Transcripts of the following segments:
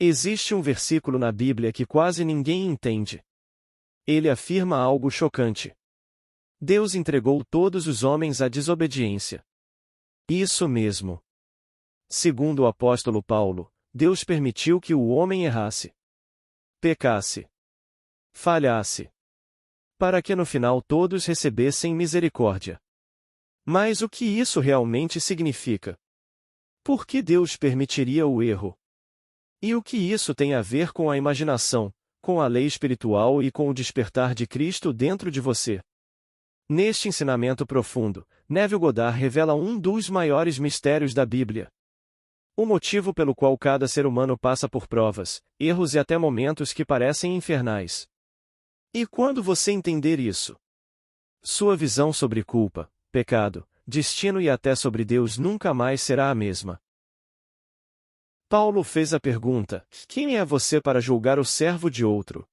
Existe um versículo na Bíblia que quase ninguém entende. Ele afirma algo chocante. Deus entregou todos os homens à desobediência. Isso mesmo. Segundo o apóstolo Paulo, Deus permitiu que o homem errasse, pecasse, falhasse, para que no final todos recebessem misericórdia. Mas o que isso realmente significa? Por que Deus permitiria o erro? E o que isso tem a ver com a imaginação, com a lei espiritual e com o despertar de Cristo dentro de você? Neste ensinamento profundo, Neville Goddard revela um dos maiores mistérios da Bíblia. O motivo pelo qual cada ser humano passa por provas, erros e até momentos que parecem infernais. E quando você entender isso, sua visão sobre culpa, pecado, destino e até sobre Deus nunca mais será a mesma. Paulo fez a pergunta: quem é você para julgar o servo de outro?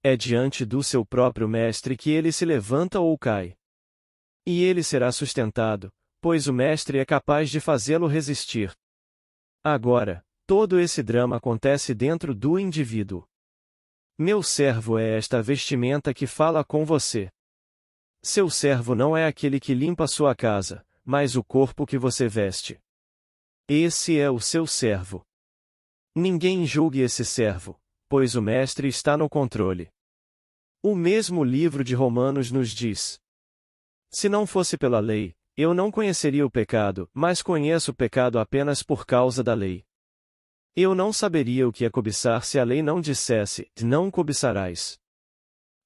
É diante do seu próprio mestre que ele se levanta ou cai. E ele será sustentado, pois o mestre é capaz de fazê-lo resistir. Agora, todo esse drama acontece dentro do indivíduo. Meu servo é esta vestimenta que fala com você. Seu servo não é aquele que limpa sua casa, mas o corpo que você veste. Esse é o seu servo. Ninguém julgue esse servo, pois o mestre está no controle. O mesmo livro de Romanos nos diz: se não fosse pela lei, eu não conheceria o pecado, mas conheço o pecado apenas por causa da lei. Eu não saberia o que é cobiçar se a lei não dissesse: não cobiçarás.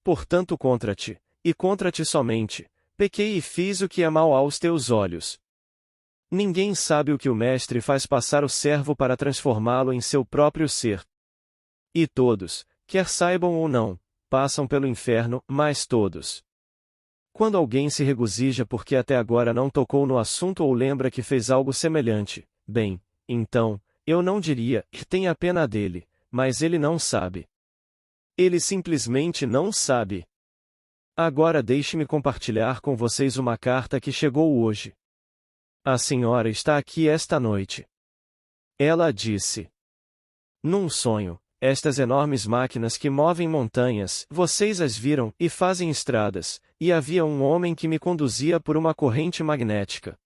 Portanto, contra-te, e contra ti somente, pequei e fiz o que é mal aos teus olhos. Ninguém sabe o que o mestre faz passar o servo para transformá-lo em seu próprio ser. E todos, quer saibam ou não, passam pelo inferno, mas todos. Quando alguém se regozija porque até agora não tocou no assunto ou lembra que fez algo semelhante, bem, então, eu não diria que tenha pena dele, mas ele não sabe. Ele simplesmente não sabe. Agora deixe-me compartilhar com vocês uma carta que chegou hoje. A senhora está aqui esta noite. Ela disse: num sonho, estas enormes máquinas que movem montanhas, vocês as viram, e fazem estradas, e havia um homem que me conduzia por uma corrente magnética.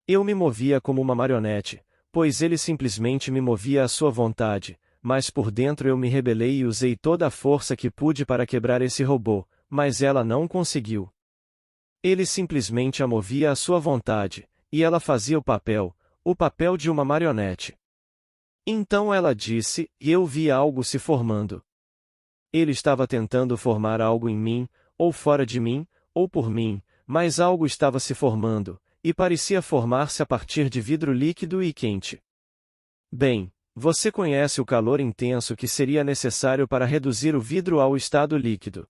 Eu me movia como uma marionete, pois ele simplesmente me movia à sua vontade, mas por dentro eu me rebelei e usei toda a força que pude para quebrar esse robô, mas ela não conseguiu. Ele simplesmente a movia à sua vontade, e ela fazia o papel de uma marionete. Então ela disse, e eu vi algo se formando. Ele estava tentando formar algo em mim, ou fora de mim, ou por mim, mas algo estava se formando, e parecia formar-se a partir de vidro líquido e quente. Bem, você conhece o calor intenso que seria necessário para reduzir o vidro ao estado líquido.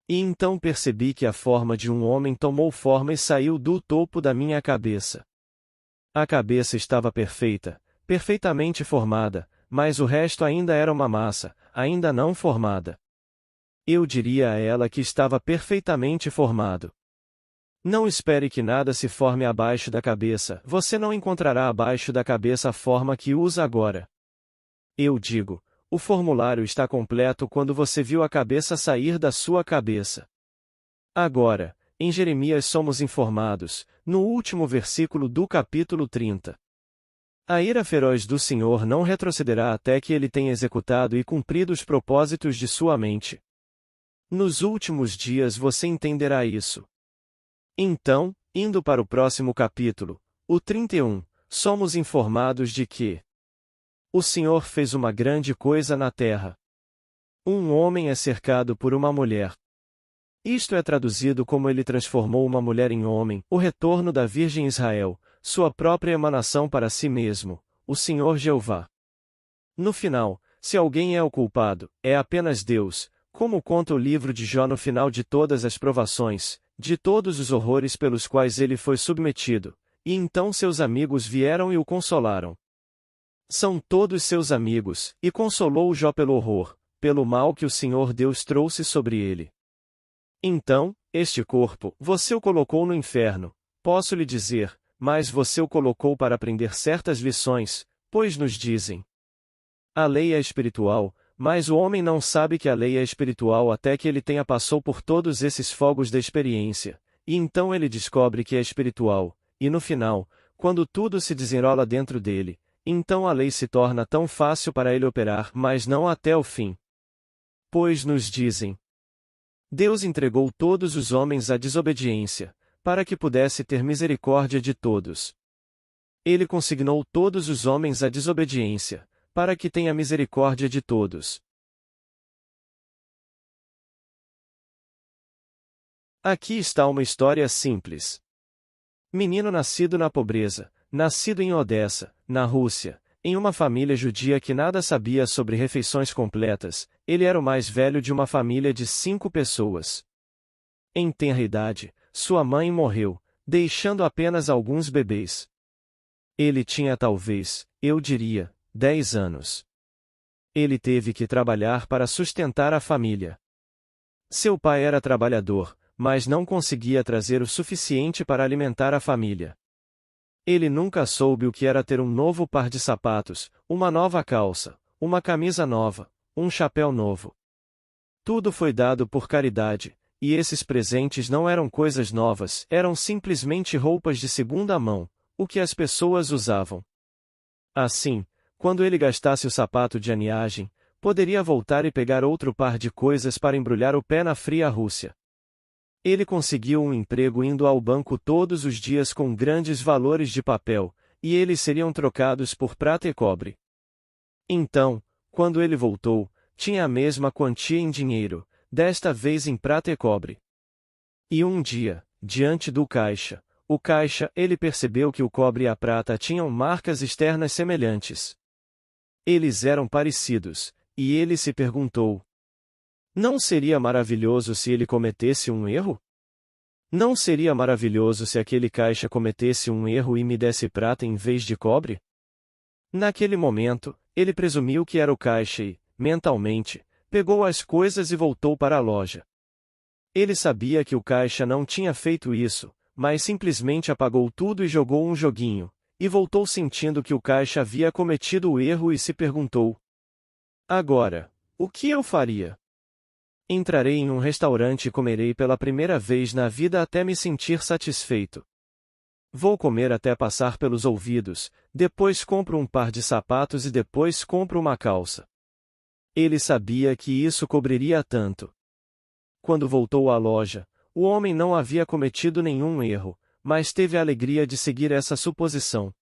E então percebi que a forma de um homem tomou forma e saiu do topo da minha cabeça. A cabeça estava perfeita, perfeitamente formada, mas o resto ainda era uma massa, ainda não formada. Eu diria a ela que estava perfeitamente formado. Não espere que nada se forme abaixo da cabeça, você não encontrará abaixo da cabeça a forma que usa agora. Eu digo, o formulário está completo quando você viu a cabeça sair da sua cabeça. Agora, em Jeremias somos informados, no último versículo do capítulo 30. A ira feroz do Senhor não retrocederá até que ele tenha executado e cumprido os propósitos de sua mente. Nos últimos dias você entenderá isso. Então, indo para o próximo capítulo, o 31, somos informados de que o Senhor fez uma grande coisa na terra. Um homem é cercado por uma mulher. Isto é traduzido como ele transformou uma mulher em homem, o retorno da Virgem Israel, sua própria emanação para si mesmo, o Senhor Jeová. No final, se alguém é o culpado, é apenas Deus, como conta o livro de Jó no final de todas as provações, de todos os horrores pelos quais ele foi submetido, e então seus amigos vieram e o consolaram. São todos seus amigos, e consolou Jó pelo horror, pelo mal que o Senhor Deus trouxe sobre ele. Então, este corpo, você o colocou no inferno, posso lhe dizer, mas você o colocou para aprender certas lições, pois nos dizem: A lei é espiritual, mas o homem não sabe que a lei é espiritual até que ele tenha passou por todos esses fogos da experiência, e então ele descobre que é espiritual, e no final, quando tudo se desenrola dentro dele, então a lei se torna tão fácil para ele operar, mas não até o fim. Pois nos dizem: Deus entregou todos os homens à desobediência, para que pudesse ter misericórdia de todos. Ele consignou todos os homens à desobediência, para que tenha misericórdia de todos. Aqui está uma história simples. Menino nascido na pobreza, nascido em Odessa, na Rússia, em uma família judia que nada sabia sobre refeições completas, ele era o mais velho de uma família de 5 pessoas. Em tenra idade, sua mãe morreu, deixando apenas alguns bebês. Ele tinha talvez, eu diria, 10 anos. Ele teve que trabalhar para sustentar a família. Seu pai era trabalhador, mas não conseguia trazer o suficiente para alimentar a família. Ele nunca soube o que era ter um novo par de sapatos, uma nova calça, uma camisa nova, um chapéu novo. Tudo foi dado por caridade, e esses presentes não eram coisas novas, eram simplesmente roupas de segunda mão, o que as pessoas usavam. Assim, quando ele gastasse o sapato de aniagem, poderia voltar e pegar outro par de coisas para embrulhar o pé na fria Rússia. Ele conseguiu um emprego indo ao banco todos os dias com grandes valores de papel, e eles seriam trocados por prata e cobre. Então, quando ele voltou, tinha a mesma quantia em dinheiro, desta vez em prata e cobre. E um dia, diante do caixa, ele percebeu que o cobre e a prata tinham marcas externas semelhantes. Eles eram parecidos, e ele se perguntou: não seria maravilhoso se ele cometesse um erro? Não seria maravilhoso se aquele caixa cometesse um erro e me desse prata em vez de cobre? Naquele momento, ele presumiu que era o caixa e, mentalmente, pegou as coisas e voltou para a loja. Ele sabia que o caixa não tinha feito isso, mas simplesmente apagou tudo e jogou um joguinho, e voltou sentindo que o caixa havia cometido o erro e se perguntou: agora, o que eu faria? Entrarei em um restaurante e comerei pela primeira vez na vida até me sentir satisfeito. Vou comer até passar pelos ouvidos, depois compro um par de sapatos e depois compro uma calça. Ele sabia que isso cobriria tanto. Quando voltou à loja, o homem não havia cometido nenhum erro, mas teve a alegria de seguir essa suposição.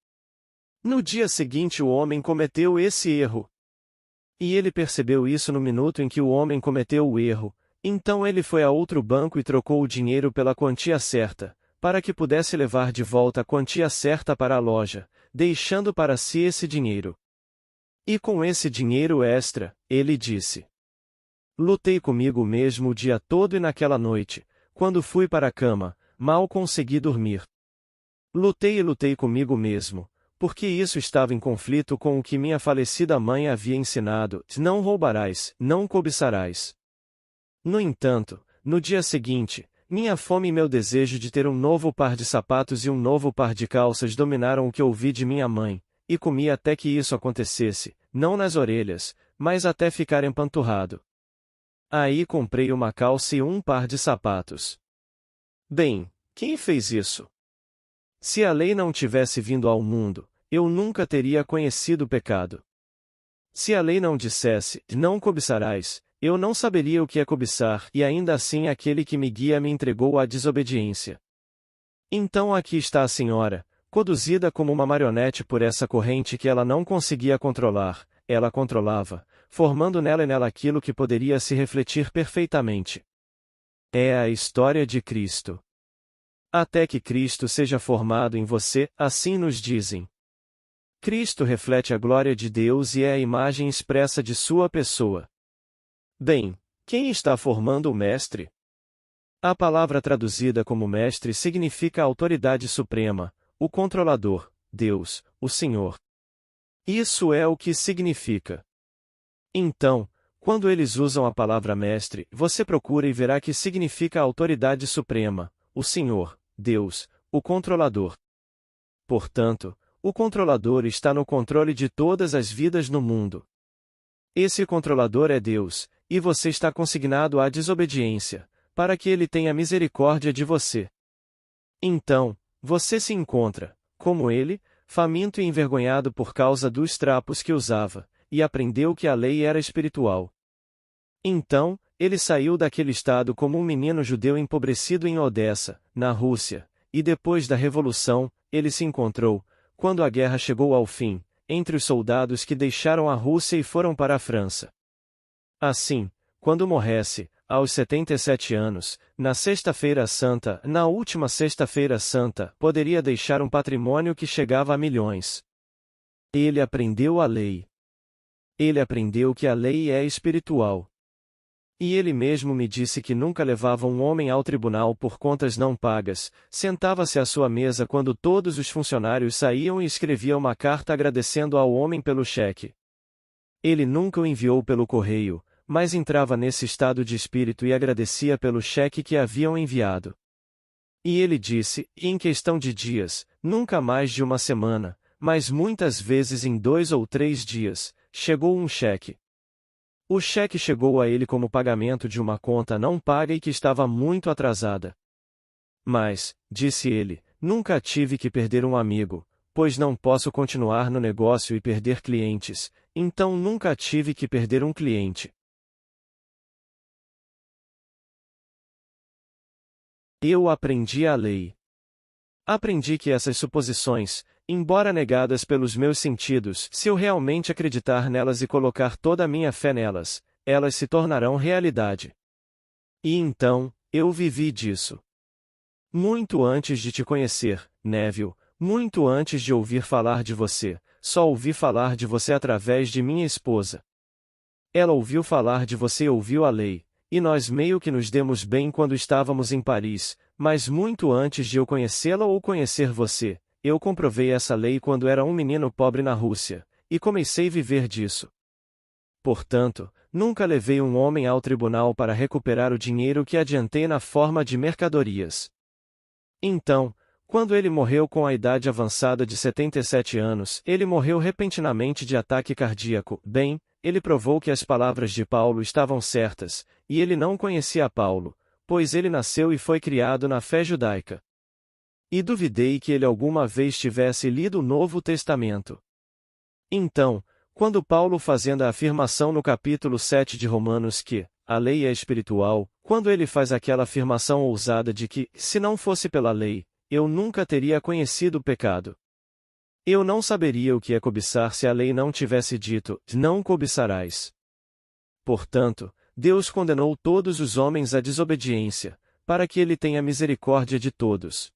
No dia seguinte o homem cometeu esse erro. E ele percebeu isso no minuto em que o homem cometeu o erro, então ele foi a outro banco e trocou o dinheiro pela quantia certa, para que pudesse levar de volta a quantia certa para a loja, deixando para si esse dinheiro. E com esse dinheiro extra, ele disse: lutei comigo mesmo o dia todo e naquela noite, quando fui para a cama, mal consegui dormir. Lutei e lutei comigo mesmo, porque isso estava em conflito com o que minha falecida mãe havia ensinado: não roubarás, não cobiçarás. No entanto, no dia seguinte, minha fome e meu desejo de ter um novo par de sapatos e um novo par de calças dominaram o que ouvi de minha mãe, e comi até que isso acontecesse, não nas orelhas, mas até ficar empanturrado. Aí comprei uma calça e um par de sapatos. Bem, quem fez isso? Se a lei não tivesse vindo ao mundo, eu nunca teria conhecido o pecado. Se a lei não dissesse: não cobiçarás, eu não saberia o que é cobiçar, e ainda assim aquele que me guia me entregou à desobediência. Então aqui está a senhora, conduzida como uma marionete por essa corrente que ela não conseguia controlar, ela controlava, formando nela e nela aquilo que poderia se refletir perfeitamente. É a história de Cristo. Até que Cristo seja formado em você, assim nos dizem. Cristo reflete a glória de Deus e é a imagem expressa de sua pessoa. Bem, quem está formando o Mestre? A palavra traduzida como Mestre significa a autoridade suprema, o controlador, Deus, o Senhor. Isso é o que significa. Então, quando eles usam a palavra Mestre, você procura e verá que significa a autoridade suprema, o Senhor, Deus, o controlador. Portanto, o controlador está no controle de todas as vidas no mundo. Esse controlador é Deus, e você está consignado à desobediência, para que ele tenha misericórdia de você. Então, você se encontra, como ele, faminto e envergonhado por causa dos trapos que usava, e aprendeu que a lei era espiritual. Então, ele saiu daquele estado como um menino judeu empobrecido em Odessa, na Rússia, e depois da Revolução, ele se encontrou, quando a guerra chegou ao fim, entre os soldados que deixaram a Rússia e foram para a França. Assim, quando morresse, aos 77 anos, na Sexta-feira Santa, na última Sexta-feira Santa, poderia deixar um patrimônio que chegava a milhões. Ele aprendeu a lei. Ele aprendeu que a lei é espiritual. E ele mesmo me disse que nunca levava um homem ao tribunal por contas não pagas, sentava-se à sua mesa quando todos os funcionários saíam e escrevia uma carta agradecendo ao homem pelo cheque. Ele nunca o enviou pelo correio, mas entrava nesse estado de espírito e agradecia pelo cheque que haviam enviado. E ele disse, em questão de dias, nunca mais de uma semana, mas muitas vezes em 2 ou 3 dias, chegou um cheque. O cheque chegou a ele como pagamento de uma conta não paga e que estava muito atrasada. Mas, disse ele, nunca tive que perder um amigo, pois não posso continuar no negócio e perder clientes, então nunca tive que perder um cliente. Eu aprendi a lei. Aprendi que essas suposições, embora negadas pelos meus sentidos, se eu realmente acreditar nelas e colocar toda a minha fé nelas, elas se tornarão realidade. E então, eu vivi disso. Muito antes de te conhecer, Neville, muito antes de ouvir falar de você, só ouvi falar de você através de minha esposa. Ela ouviu falar de você e ouviu a lei, e nós meio que nos demos bem quando estávamos em Paris, mas muito antes de eu conhecê-la ou conhecer você, eu comprovei essa lei quando era um menino pobre na Rússia, e comecei a viver disso. Portanto, nunca levei um homem ao tribunal para recuperar o dinheiro que adiantei na forma de mercadorias. Então, quando ele morreu com a idade avançada de 77 anos, ele morreu repentinamente de ataque cardíaco. Bem, ele provou que as palavras de Paulo estavam certas, e ele não conhecia Paulo, pois ele nasceu e foi criado na fé judaica. E duvidei que ele alguma vez tivesse lido o Novo Testamento. Então, quando Paulo fazendo a afirmação no capítulo 7 de Romanos que a lei é espiritual, quando ele faz aquela afirmação ousada de que, se não fosse pela lei, eu nunca teria conhecido o pecado. Eu não saberia o que é cobiçar se a lei não tivesse dito, não cobiçarás. Portanto, Deus condenou todos os homens à desobediência, para que ele tenha misericórdia de todos.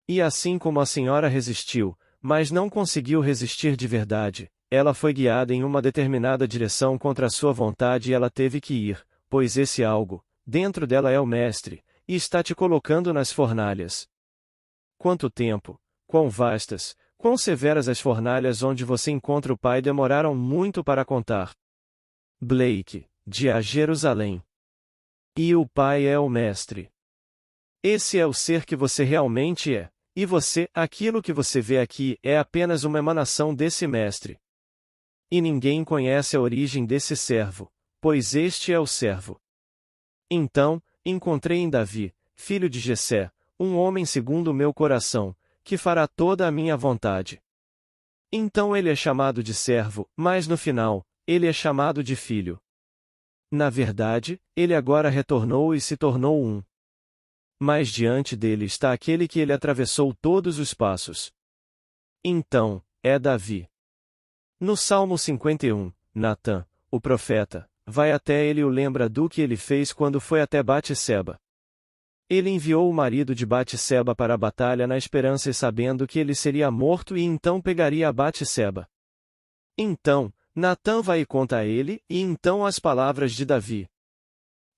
E assim como a senhora resistiu, mas não conseguiu resistir de verdade, ela foi guiada em uma determinada direção contra a sua vontade e ela teve que ir, pois esse algo, dentro dela é o Mestre, e está te colocando nas fornalhas. Quanto tempo, quão vastas, quão severas as fornalhas onde você encontra o Pai demoraram muito para contar. Blake, de A Jerusalém. E o Pai é o Mestre. Esse é o ser que você realmente é. E você, aquilo que você vê aqui, é apenas uma emanação desse Mestre. E ninguém conhece a origem desse servo, pois este é o servo. Então, encontrei em Davi, filho de Jessé, um homem segundo o meu coração, que fará toda a minha vontade. Então ele é chamado de servo, mas no final, ele é chamado de filho. Na verdade, ele agora retornou e se tornou um. Mas diante dele está aquele que ele atravessou todos os passos. Então, é Davi. No Salmo 51, Natã, o profeta, vai até ele e o lembra do que ele fez quando foi até Batseba. Ele enviou o marido de Batseba para a batalha na esperança e sabendo que ele seria morto e então pegaria a Batseba. Então, Natã vai e conta a ele, e então as palavras de Davi.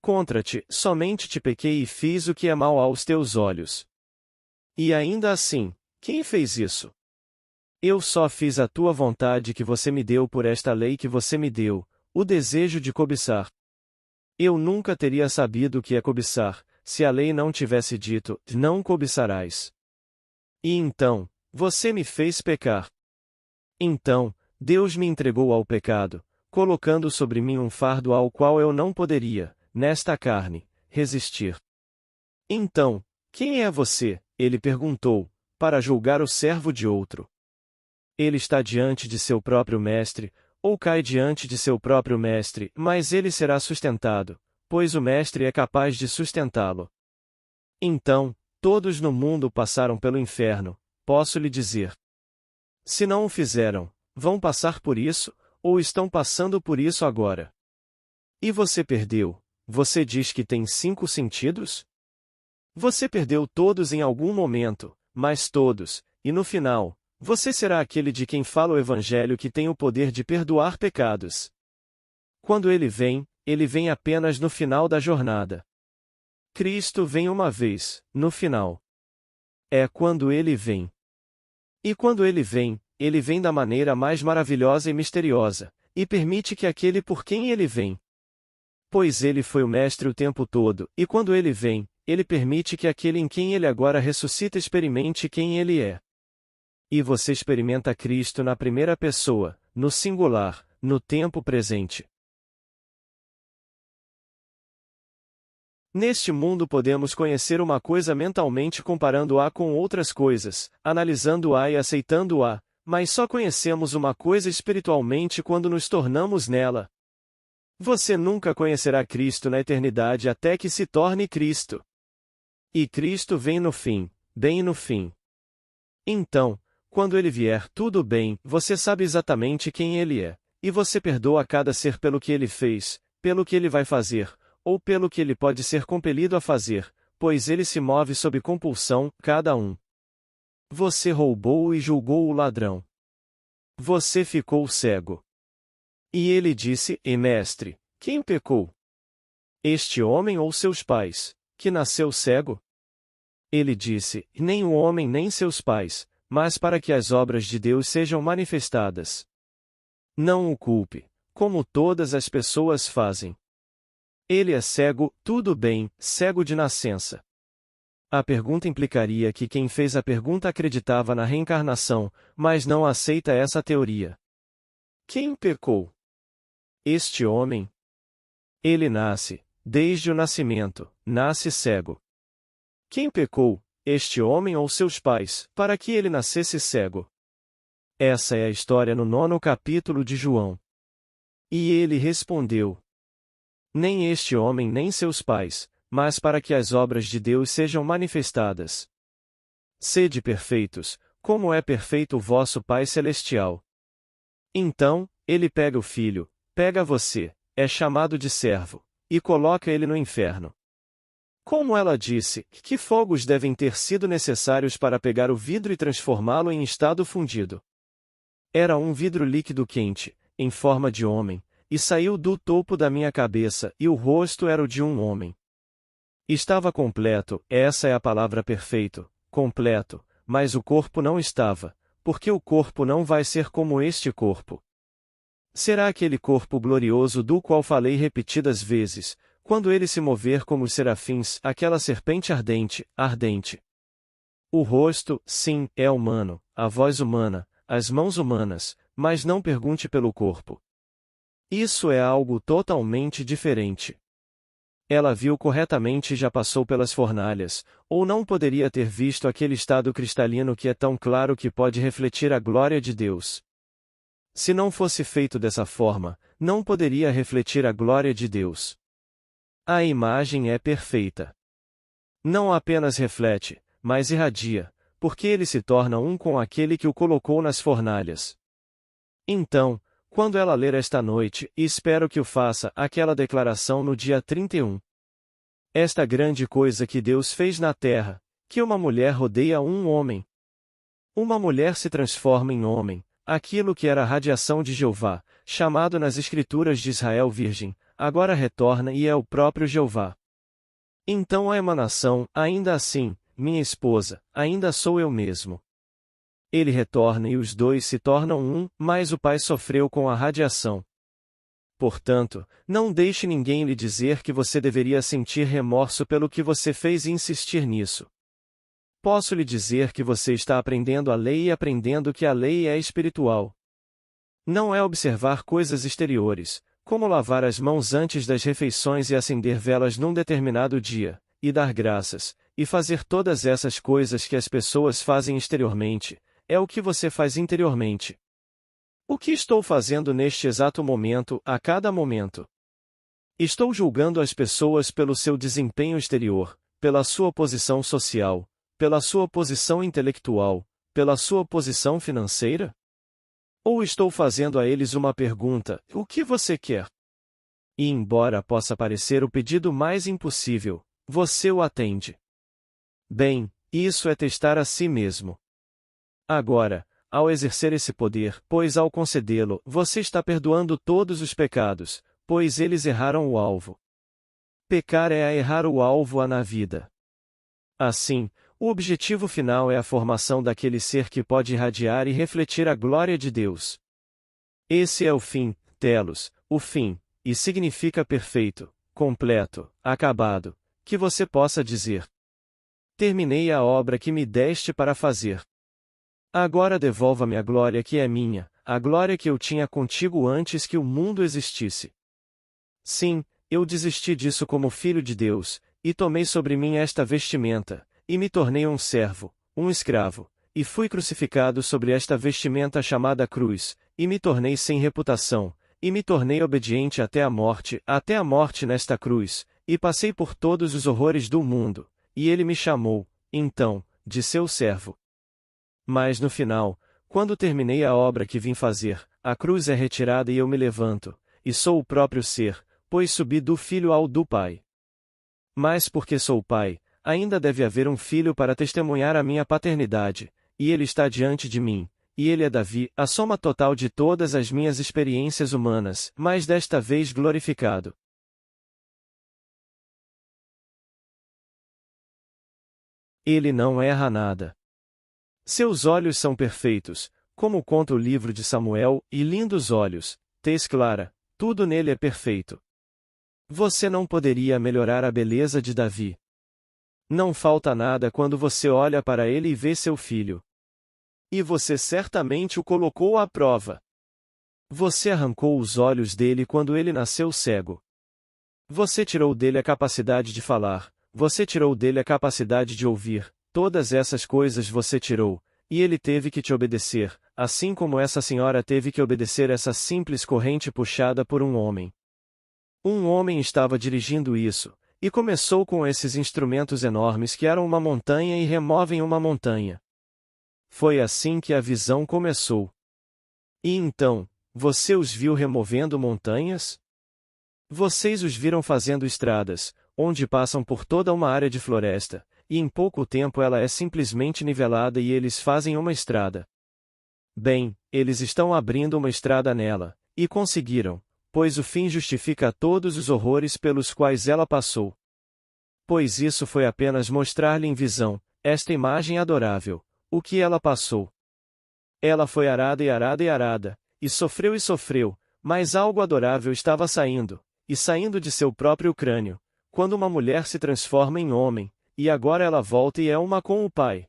Contra-te, somente te pequei e fiz o que é mal aos teus olhos. E ainda assim, quem fez isso? Eu só fiz a tua vontade que você me deu por esta lei que você me deu, o desejo de cobiçar. Eu nunca teria sabido o que é cobiçar, se a lei não tivesse dito, não cobiçarás. E então, você me fez pecar. Então, Deus me entregou ao pecado, colocando sobre mim um fardo ao qual eu não poderia, nesta carne, resistir. Então, quem é você, ele perguntou, para julgar o servo de outro? Ele está diante de seu próprio mestre, ou cai diante de seu próprio mestre, mas ele será sustentado, pois o mestre é capaz de sustentá-lo. Então, todos no mundo passaram pelo inferno, posso lhe dizer. Se não o fizeram, vão passar por isso, ou estão passando por isso agora. E você perdeu, você diz que tem 5 sentidos? Você perdeu todos em algum momento, mas todos, e no final, você será aquele de quem fala o Evangelho que tem o poder de perdoar pecados. Quando ele vem apenas no final da jornada. Cristo vem uma vez, no final. É quando ele vem. E quando ele vem da maneira mais maravilhosa e misteriosa, e permite que aquele por quem ele vem. Pois ele foi o Mestre o tempo todo, e quando ele vem, ele permite que aquele em quem ele agora ressuscita experimente quem ele é. E você experimenta Cristo na primeira pessoa, no singular, no tempo presente. Neste mundo podemos conhecer uma coisa mentalmente comparando-a com outras coisas, analisando-a e aceitando-a, mas só conhecemos uma coisa espiritualmente quando nos tornamos nela. Você nunca conhecerá Cristo na eternidade até que se torne Cristo. E Cristo vem no fim, bem no fim. Então, quando ele vier tudo bem, você sabe exatamente quem ele é, e você perdoa cada ser pelo que ele fez, pelo que ele vai fazer, ou pelo que ele pode ser compelido a fazer, pois ele se move sob compulsão, cada um. Você roubou e julgou o ladrão. Você ficou cego. E ele disse: Mestre, quem pecou? Este homem ou seus pais, que nasceu cego? Ele disse: Nem o homem nem seus pais, mas para que as obras de Deus sejam manifestadas. Não o culpe, como todas as pessoas fazem. Ele é cego, tudo bem, cego de nascença. A pergunta implicaria que quem fez a pergunta acreditava na reencarnação, mas não aceita essa teoria. Quem pecou? Este homem? Ele nasce, desde o nascimento, nasce cego. Quem pecou, este homem ou seus pais, para que ele nascesse cego? Essa é a história no 9º capítulo de João. E ele respondeu: Nem este homem nem seus pais, mas para que as obras de Deus sejam manifestadas. Sede perfeitos, como é perfeito o vosso Pai Celestial. Então, ele pega o filho, pega você, é chamado de servo, e coloca ele no inferno. Como ela disse, que fogos devem ter sido necessários para pegar o vidro e transformá-lo em estado fundido? Era um vidro líquido quente, em forma de homem, e saiu do topo da minha cabeça, e o rosto era o de um homem. Estava completo, essa é a palavra perfeito, completo, mas o corpo não estava, porque o corpo não vai ser como este corpo. Será aquele corpo glorioso do qual falei repetidas vezes, quando ele se mover como os serafins, aquela serpente ardente, ardente. O rosto, sim, é humano, a voz humana, as mãos humanas, mas não pergunte pelo corpo. Isso é algo totalmente diferente. Ela viu corretamente e já passou pelas fornalhas, ou não poderia ter visto aquele estado cristalino que é tão claro que pode refletir a glória de Deus. Se não fosse feito dessa forma, não poderia refletir a glória de Deus. A imagem é perfeita. Não apenas reflete, mas irradia, porque ele se torna um com aquele que o colocou nas fornalhas. Então, quando ela ler esta noite, e espero que o faça, aquela declaração no dia 31. Esta grande coisa que Deus fez na terra, que uma mulher rodeia um homem. Uma mulher se transforma em homem, aquilo que era a radiação de Jeová, chamado nas Escrituras de Israel virgem, agora retorna e é o próprio Jeová. Então a emanação, ainda assim, minha esposa, ainda sou eu mesmo. Ele retorna e os dois se tornam um, mas o pai sofreu com a radiação. Portanto, não deixe ninguém lhe dizer que você deveria sentir remorso pelo que você fez e insistir nisso. Posso lhe dizer que você está aprendendo a lei e aprendendo que a lei é espiritual. Não é observar coisas exteriores, como lavar as mãos antes das refeições e acender velas num determinado dia, e dar graças, e fazer todas essas coisas que as pessoas fazem exteriormente, é o que você faz interiormente. O que estou fazendo neste exato momento, a cada momento? Estou julgando as pessoas pelo seu desempenho exterior, pela sua posição social, pela sua posição intelectual, pela sua posição financeira? Ou estou fazendo a eles uma pergunta: o que você quer? E embora possa parecer o pedido mais impossível, você o atende. Bem, isso é testar a si mesmo. Agora, ao exercer esse poder, pois ao concedê-lo, você está perdoando todos os pecados, pois eles erraram o alvo. Pecar é a errar o alvo na vida. Assim, o objetivo final é a formação daquele ser que pode irradiar e refletir a glória de Deus. Esse é o fim, telos, o fim, e significa perfeito, completo, acabado, que você possa dizer: terminei a obra que me deste para fazer. Agora devolva-me a glória que é minha, a glória que eu tinha contigo antes que o mundo existisse. Sim, eu desisti disso como filho de Deus, e tomei sobre mim esta vestimenta, e me tornei um servo, um escravo, e fui crucificado sobre esta vestimenta chamada cruz, e me tornei sem reputação, e me tornei obediente até a morte nesta cruz, e passei por todos os horrores do mundo, e ele me chamou, então, de seu servo. Mas no final, quando terminei a obra que vim fazer, a cruz é retirada e eu me levanto, e sou o próprio ser, pois subi do Filho ao do Pai. Mas porque sou Pai, ainda deve haver um Filho para testemunhar a minha paternidade, e ele está diante de mim, e ele é Davi, a soma total de todas as minhas experiências humanas, mas desta vez glorificado. Ele não erra nada. Seus olhos são perfeitos, como conta o livro de Samuel, e lindos olhos, tez clara, tudo nele é perfeito. Você não poderia melhorar a beleza de Davi. Não falta nada quando você olha para ele e vê seu filho. E você certamente o colocou à prova. Você arrancou os olhos dele quando ele nasceu cego. Você tirou dele a capacidade de falar, você tirou dele a capacidade de ouvir, todas essas coisas você tirou, e ele teve que te obedecer, assim como essa senhora teve que obedecer essa simples corrente puxada por um homem. Um homem estava dirigindo isso, e começou com esses instrumentos enormes que eram uma montanha e removem uma montanha. Foi assim que a visão começou. E então, você os viu removendo montanhas? Vocês os viram fazendo estradas, onde passam por toda uma área de floresta, e em pouco tempo ela é simplesmente nivelada e eles fazem uma estrada. Bem, eles estão abrindo uma estrada nela, e conseguiram, pois o fim justifica todos os horrores pelos quais ela passou. Pois isso foi apenas mostrar-lhe em visão, esta imagem adorável, o que ela passou. Ela foi arada e arada e arada, e sofreu, mas algo adorável estava saindo, e saindo de seu próprio crânio, quando uma mulher se transforma em homem, e agora ela volta e é uma com o Pai.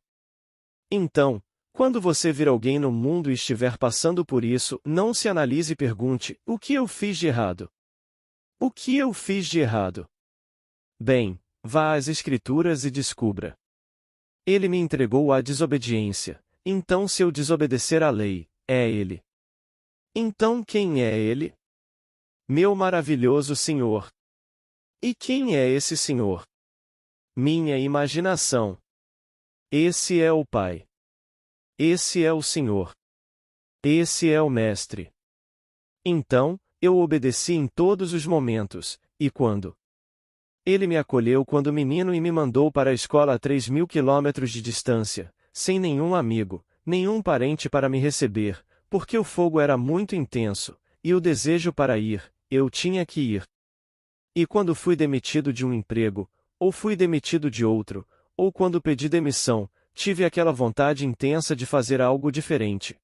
Então, quando você vir alguém no mundo e estiver passando por isso, não se analise e pergunte: o que eu fiz de errado? O que eu fiz de errado? Bem, vá às Escrituras e descubra. Ele me entregou à desobediência, então se eu desobedecer à lei, é ele. Então quem é ele? Meu maravilhoso Senhor. E quem é esse Senhor? Minha imaginação. Esse é o Pai. Esse é o Senhor. Esse é o Mestre. Então, eu obedeci em todos os momentos, e quando ele me acolheu quando menino e me mandou para a escola a 3.000 quilômetros de distância, sem nenhum amigo, nenhum parente para me receber, porque o fogo era muito intenso, e o desejo para ir, eu tinha que ir. E quando fui demitido de um emprego, ou fui demitido de outro, ou quando pedi demissão, tive aquela vontade intensa de fazer algo diferente.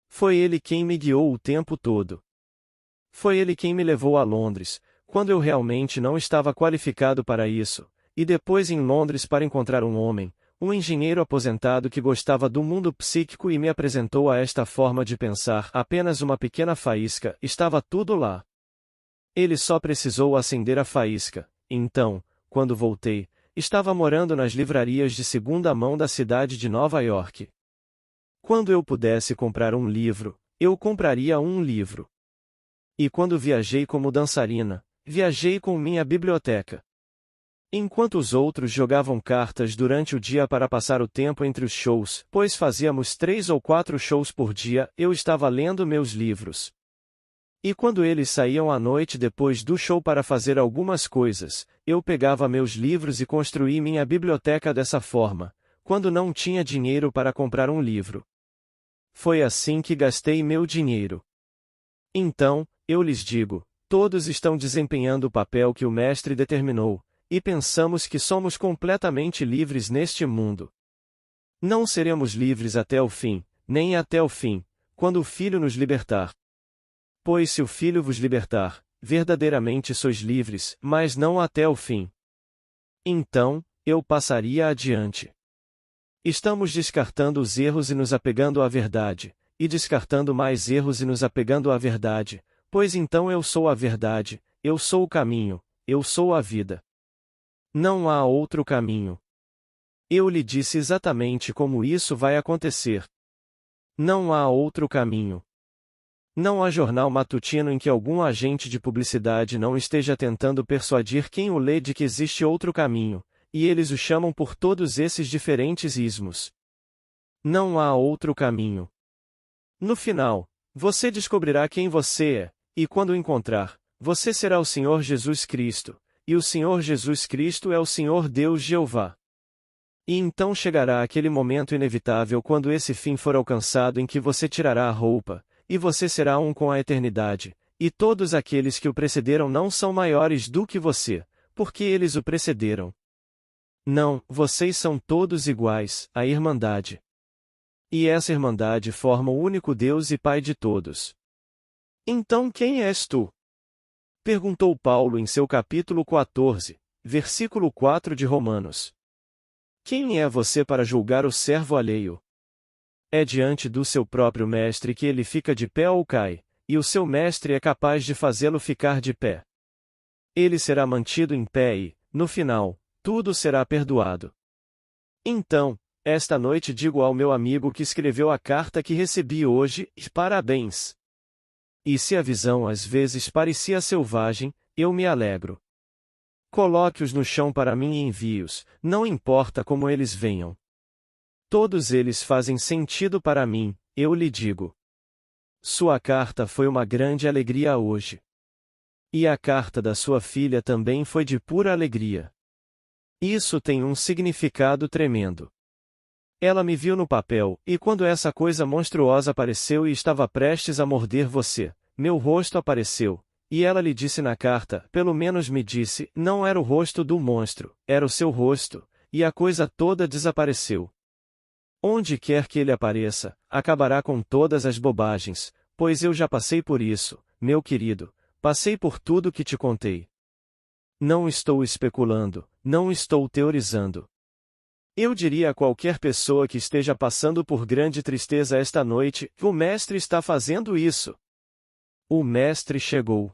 Foi ele quem me guiou o tempo todo. Foi ele quem me levou a Londres, quando eu realmente não estava qualificado para isso, e depois em Londres para encontrar um um engenheiro aposentado que gostava do mundo psíquico e me apresentou a esta forma de pensar: apenas uma pequena faísca, estava tudo lá. Ele só precisou acender a faísca. Então, quando voltei, estava morando nas livrarias de segunda mão da cidade de Nova York. Quando eu pudesse comprar um livro, eu compraria um livro. E quando viajei como dançarina, viajei com minha biblioteca. Enquanto os outros jogavam cartas durante o dia para passar o tempo entre os shows, pois fazíamos 3 ou 4 shows por dia, eu estava lendo meus livros. E quando eles saíam à noite depois do show para fazer algumas coisas, eu pegava meus livros e construí minha biblioteca dessa forma, quando não tinha dinheiro para comprar um livro. Foi assim que gastei meu dinheiro. Então, eu lhes digo, todos estão desempenhando o papel que o Mestre determinou, e pensamos que somos completamente livres neste mundo. Não seremos livres até o fim, nem até o fim, quando o Filho nos libertar. Pois se o Filho vos libertar, verdadeiramente sois livres, mas não até o fim. Então, eu passaria adiante. Estamos descartando os erros e nos apegando à verdade, e descartando mais erros e nos apegando à verdade, pois então eu sou a verdade, eu sou o caminho, eu sou a vida. Não há outro caminho. Eu lhe disse exatamente como isso vai acontecer. Não há outro caminho. Não há jornal matutino em que algum agente de publicidade não esteja tentando persuadir quem o lê de que existe outro caminho, e eles o chamam por todos esses diferentes ismos. Não há outro caminho. No final, você descobrirá quem você é, e quando o encontrar, você será o Senhor Jesus Cristo, e o Senhor Jesus Cristo é o Senhor Deus Jeová. E então chegará aquele momento inevitável quando esse fim for alcançado em que você tirará a roupa, e você será um com a eternidade, e todos aqueles que o precederam não são maiores do que você, porque eles o precederam. Não, vocês são todos iguais, a Irmandade. E essa Irmandade forma o único Deus e Pai de todos. Então quem és tu? Perguntou Paulo em seu capítulo 14, versículo 4 de Romanos. Quem é você para julgar o servo alheio? É diante do seu próprio mestre que ele fica de pé ou cai, e o seu mestre é capaz de fazê-lo ficar de pé. Ele será mantido em pé e, no final, tudo será perdoado. Então, esta noite digo ao meu amigo que escreveu a carta que recebi hoje, parabéns. E se a visão às vezes parecia selvagem, eu me alegro. Coloque-os no chão para mim e envie-os, não importa como eles venham. Todos eles fazem sentido para mim, eu lhe digo. Sua carta foi uma grande alegria hoje. E a carta da sua filha também foi de pura alegria. Isso tem um significado tremendo. Ela me viu no papel, e quando essa coisa monstruosa apareceu e estava prestes a morder você, meu rosto apareceu, e ela lhe disse na carta, pelo menos me disse, não era o rosto do monstro, era o seu rosto, e a coisa toda desapareceu. Onde quer que ele apareça, acabará com todas as bobagens, pois eu já passei por isso, meu querido, passei por tudo que te contei. Não estou especulando, não estou teorizando. Eu diria a qualquer pessoa que esteja passando por grande tristeza esta noite, o Mestre está fazendo isso. O Mestre chegou.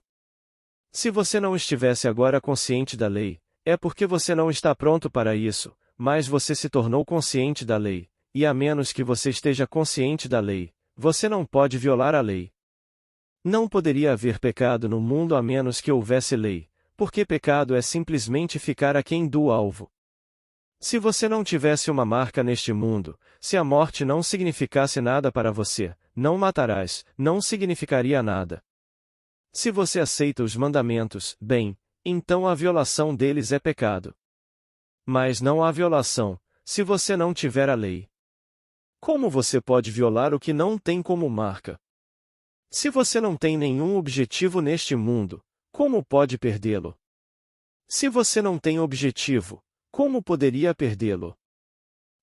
Se você não estivesse agora consciente da lei, é porque você não está pronto para isso, mas você se tornou consciente da lei, e a menos que você esteja consciente da lei, você não pode violar a lei. Não poderia haver pecado no mundo a menos que houvesse lei, porque pecado é simplesmente ficar aquém do alvo. Se você não tivesse uma marca neste mundo, se a morte não significasse nada para você, não matarás, não significaria nada. Se você aceita os mandamentos, bem, então a violação deles é pecado. Mas não há violação, se você não tiver a lei. Como você pode violar o que não tem como marca? Se você não tem nenhum objetivo neste mundo, como pode perdê-lo? Se você não tem objetivo, como poderia perdê-lo?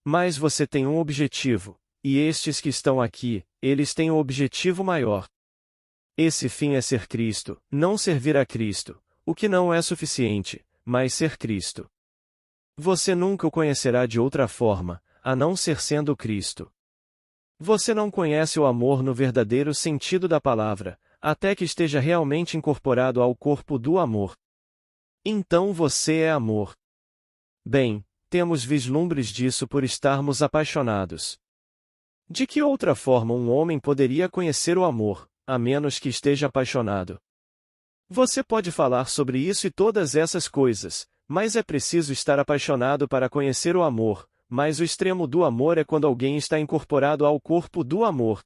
Mas você tem um objetivo, e estes que estão aqui, eles têm um objetivo maior. Esse fim é ser Cristo, não servir a Cristo, o que não é suficiente, mas ser Cristo. Você nunca o conhecerá de outra forma, a não ser sendo Cristo. Você não conhece o amor no verdadeiro sentido da palavra, até que esteja realmente incorporado ao corpo do amor. Então você é amor. Bem, temos vislumbres disso por estarmos apaixonados. De que outra forma um homem poderia conhecer o amor, a menos que esteja apaixonado? Você pode falar sobre isso e todas essas coisas, mas é preciso estar apaixonado para conhecer o amor, mas o extremo do amor é quando alguém está incorporado ao corpo do amor.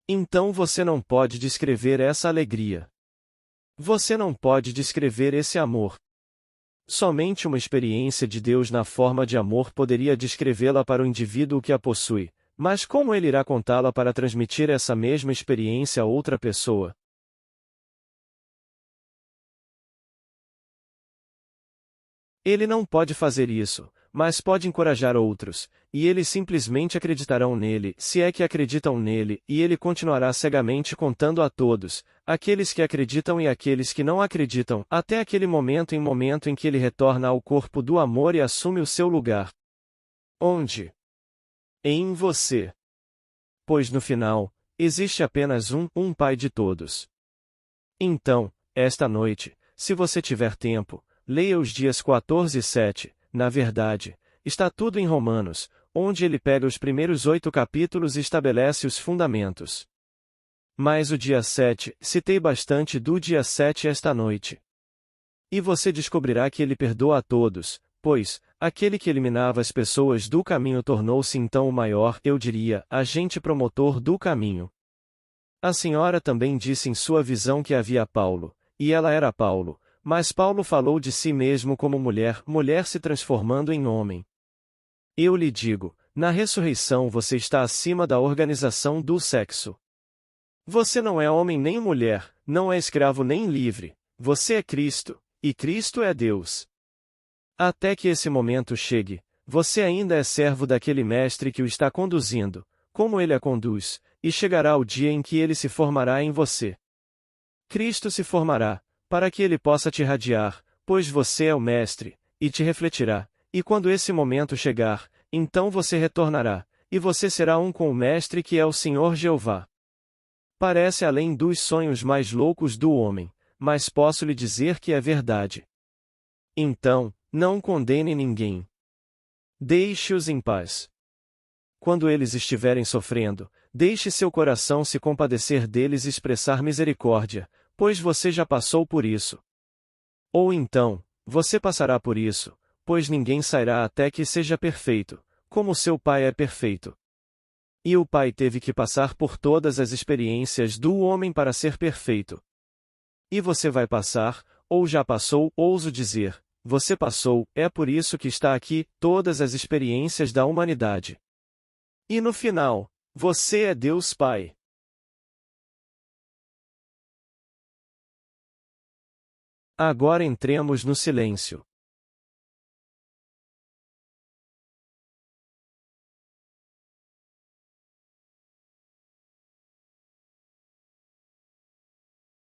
Então você não pode descrever essa alegria. Você não pode descrever esse amor. Somente uma experiência de Deus na forma de amor poderia descrevê-la para o indivíduo que a possui, mas como ele irá contá-la para transmitir essa mesma experiência a outra pessoa? Ele não pode fazer isso, mas pode encorajar outros, e eles simplesmente acreditarão nele, se é que acreditam nele, e ele continuará cegamente contando a todos, aqueles que acreditam e aqueles que não acreditam, até aquele momento em que ele retorna ao corpo do amor e assume o seu lugar. Onde? Em você. Pois no final, existe apenas um Pai de todos. Então, esta noite, se você tiver tempo, leia os dias 14 e 7, na verdade, está tudo em Romanos, onde ele pega os primeiros 8 capítulos e estabelece os fundamentos. Mas o dia 7, citei bastante do dia 7 esta noite. E você descobrirá que ele perdoa a todos, pois, aquele que eliminava as pessoas do caminho tornou-se então o maior, eu diria, agente promotor do caminho. A senhora também disse em sua visão que havia Paulo, e ela era Paulo, mas Paulo falou de si mesmo como mulher, mulher se transformando em homem. Eu lhe digo, na ressurreição você está acima da organização do sexo. Você não é homem nem mulher, não é escravo nem livre, você é Cristo, e Cristo é Deus. Até que esse momento chegue, você ainda é servo daquele mestre que o está conduzindo, como ele a conduz, e chegará o dia em que ele se formará em você. Cristo se formará, para que ele possa te irradiar, pois você é o mestre, e te refletirá, e quando esse momento chegar, então você retornará, e você será um com o mestre que é o Senhor Jeová. Parece além dos sonhos mais loucos do homem, mas posso lhe dizer que é verdade. Então, não condene ninguém. Deixe-os em paz. Quando eles estiverem sofrendo, deixe seu coração se compadecer deles e expressar misericórdia, pois você já passou por isso. Ou então, você passará por isso, pois ninguém sairá até que seja perfeito, como seu Pai é perfeito. E o Pai teve que passar por todas as experiências do homem para ser perfeito. E você vai passar, ou já passou, ouso dizer, você passou, é por isso que está aqui, todas as experiências da humanidade. E no final, você é Deus Pai. Agora entremos no silêncio.